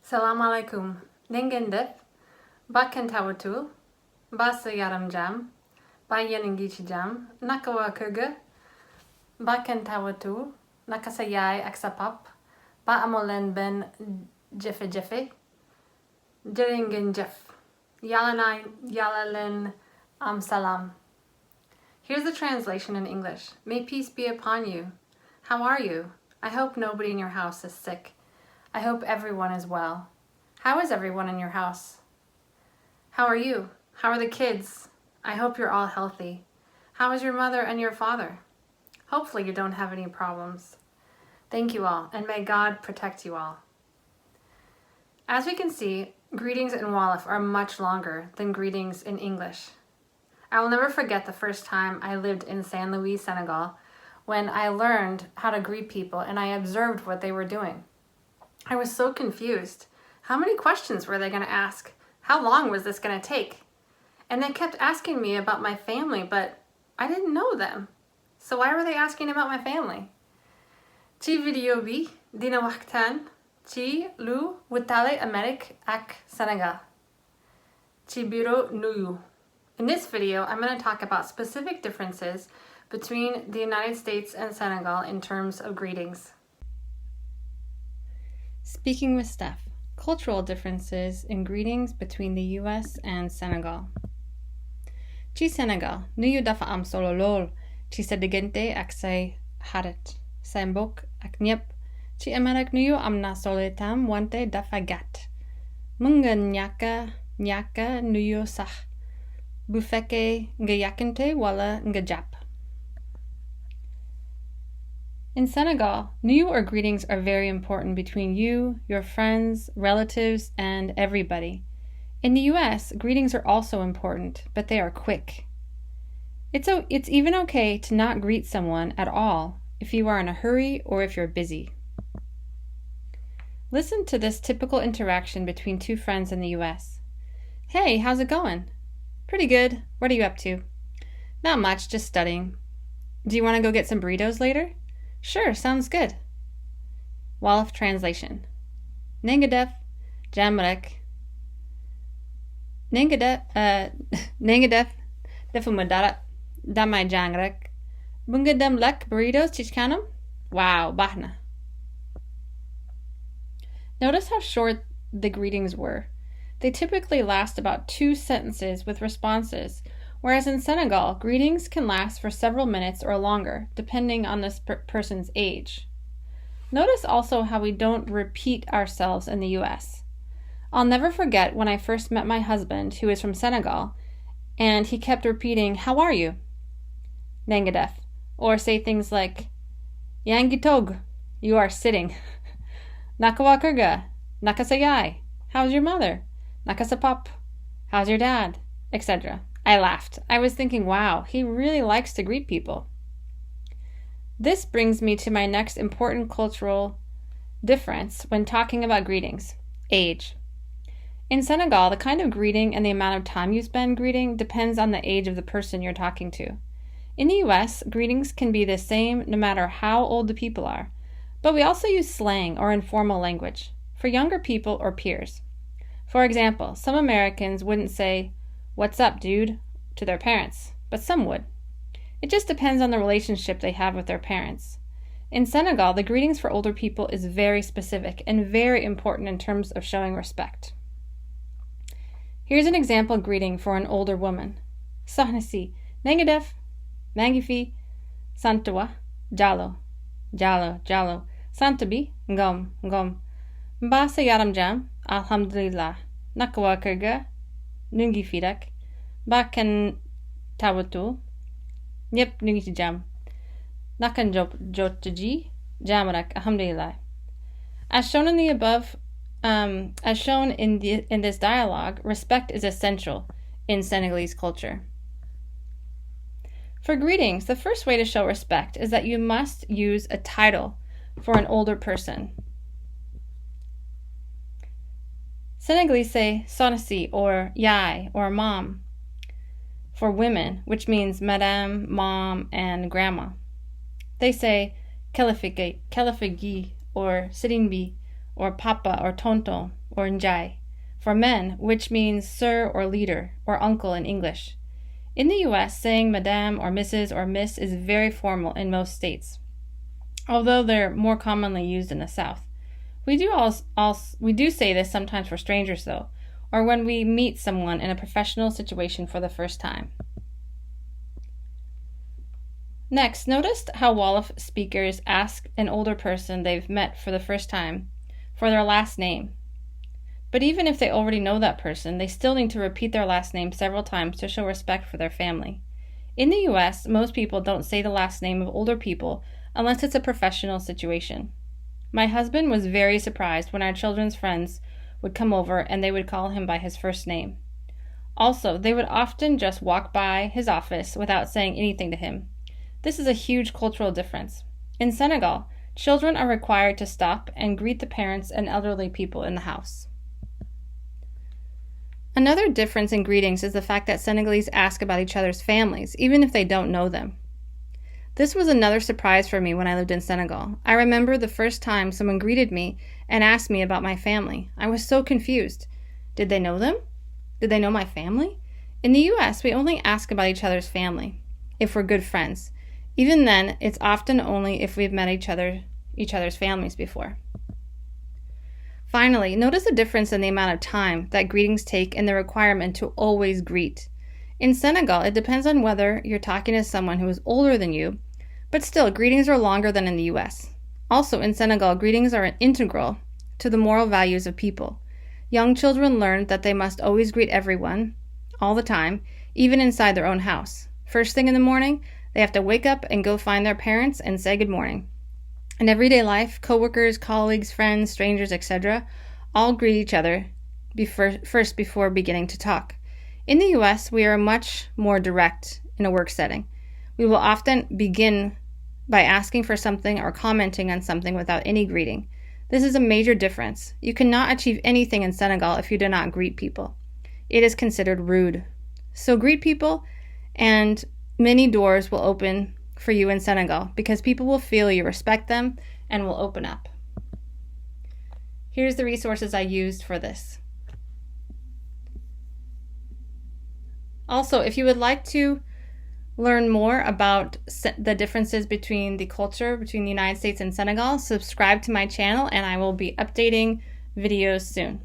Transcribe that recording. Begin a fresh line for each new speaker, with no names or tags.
Salam alaikum. Nangda. Bakantawatu. Basa yaram jàmm. Jàmm. Naka Bakantawatu. Naka sa yaay ak sa pap. Ba amolen ben jafe-jafe. Jërë ngeen jëf. Yàlla leen am salam. Here's the translation in English. May peace be upon you. How are you? I hope nobody in your house is sick. I hope everyone is well. How is everyone in your house? How are you? How are the kids? I hope you're all healthy. How is your mother and your father? Hopefully you don't have any problems. Thank you all, and may God protect you all. As we can see, greetings in Wolof are much longer than greetings in English. I will never forget the first time I lived in Saint Louis, Senegal, when I learned how to greet people and I observed what they were doing. I was so confused. How many questions were they going to ask? How long was this going to take? And they kept asking me about my family, but I didn't know them. So why were they asking about my family? Ci video bi dina waxtaan ci lu wutale Amerique ak Senegal. Ci biro nuyu. In this video, I'm going to talk about specific differences between the United States and Senegal in terms of greetings. Speaking with Steph, cultural differences in greetings between the US and Senegal. Ci Senegal, nuyu dafa am solo lol ci sa diggante ak say xarit, say mbokk ak ñépp. Ci Amerique nuyu am na solo tam wante dafa gàtt. Mën nga ñàkka nuyu sax bu fekkee nga yàkkante wala nga jàpp. In Senegal, nuyu or greetings are very important between you, your friends, relatives, and everybody. In the US, greetings are also important, but they are quick. It's even okay to not greet someone at all if you are in a hurry or if you're busy. Listen to this typical interaction between two friends in the US. Hey, how's it going? Pretty good. What are you up to? Not much, just studying. Do you want to go get some burritos later? Sure, sounds good. Wolof Translation. Nangda. Jàmm, rekk. Nangda. Defuma, dara. Damay, jàng, rekk. Lekk burritos ci kanam? Waaw, baax na. Notice how short the greetings were. They typically last about 2 sentences with responses, whereas in Senegal, greetings can last for several minutes or longer, depending on this person's age. Notice also how we don't repeat ourselves in the US. I'll never forget when I first met my husband, who is from Senegal, and he kept repeating, "How are you?" Nangda, or say things like, "Yaa toog," you are sitting. Naka Naka sa yaay, how's your mother? Naka sa pap, how's your dad? Etc. I laughed. I was thinking, wow, he really likes to greet people. This brings me to my next important cultural difference when talking about greetings: age. In Senegal, the kind of greeting and the amount of time you spend greeting depends on the age of the person you're talking to. In the US, greetings can be the same no matter how old the people are, but we also use slang or informal language for younger people or peers. For example, some Americans wouldn't say, "What's up, dude?" to their parents, but some would. It just depends on the relationship they have with their parents. In Senegal, the greetings for older people is very specific and very important in terms of showing respect. Here's an example greeting for an older woman. Soxna si, Nangda, maa fi, sant wa, Jallo, sant bi, ngom, mbaa sa yaram jàmm, alhamdulillah, naka waa kër ga, ñu ngi fi rek, mbaa kenn tawatul, ñépp ñu ngi ci jàmm, naka jot ji, jàmm rek, alhamdulillah. As shown in the above, in this dialogue, respect is essential in Senegalese culture. For greetings, the first way to show respect is that you must use a title for an older person. Senegalese say "sonasi" or "yaay" or "mom" for women, which means madame, mom, and grandma. They say "kelefigi" or "sirinbi" or "papa" or "tonton" or njai for men, which means sir or leader or uncle in English. In the US, saying madame or Mrs. or miss is very formal in most states, although they're more commonly used in the South. We do say this sometimes for strangers, though, or when we meet someone in a professional situation for the first time. Next, notice how Wolof speakers ask an older person they've met for the first time for their last name. But even if they already know that person, they still need to repeat their last name several times to show respect for their family. In the US, most people don't say the last name of older people unless it's a professional situation. My husband was very surprised when our children's friends would come over and they would call him by his first name. Also, they would often just walk by his office without saying anything to him. This is a huge cultural difference. In Senegal, children are required to stop and greet the parents and elderly people in the house. Another difference in greetings is the fact that Senegalese ask about each other's families, even if they don't know them. This was another surprise for me when I lived in Senegal. I remember the first time someone greeted me and asked me about my family. I was so confused. Did they know them? Did they know my family? In the US, we only ask about each other's family if we're good friends. Even then, it's often only if we've met each other's families before. Finally, notice the difference in the amount of time that greetings take and the requirement to always greet. In Senegal, it depends on whether you're talking to someone who is older than you, but still, greetings are longer than in the US. Also, in Senegal, greetings are integral to the moral values of people. Young children learn that they must always greet everyone, all the time, even inside their own house. First thing in the morning, they have to wake up and go find their parents and say good morning. In everyday life, coworkers, colleagues, friends, strangers, etc., all greet each other first before beginning to talk. In the US, we are much more direct in a work setting. We will often begin by asking for something or commenting on something without any greeting. This is a major difference. You cannot achieve anything in Senegal if you do not greet people. It is considered rude. So greet people, and many doors will open for you in Senegal because people will feel you respect them and will open up. Here's the resources I used for this. Also, if you would like to learn more about the differences between the culture between the United States and Senegal, subscribe to my channel and I will be updating videos soon.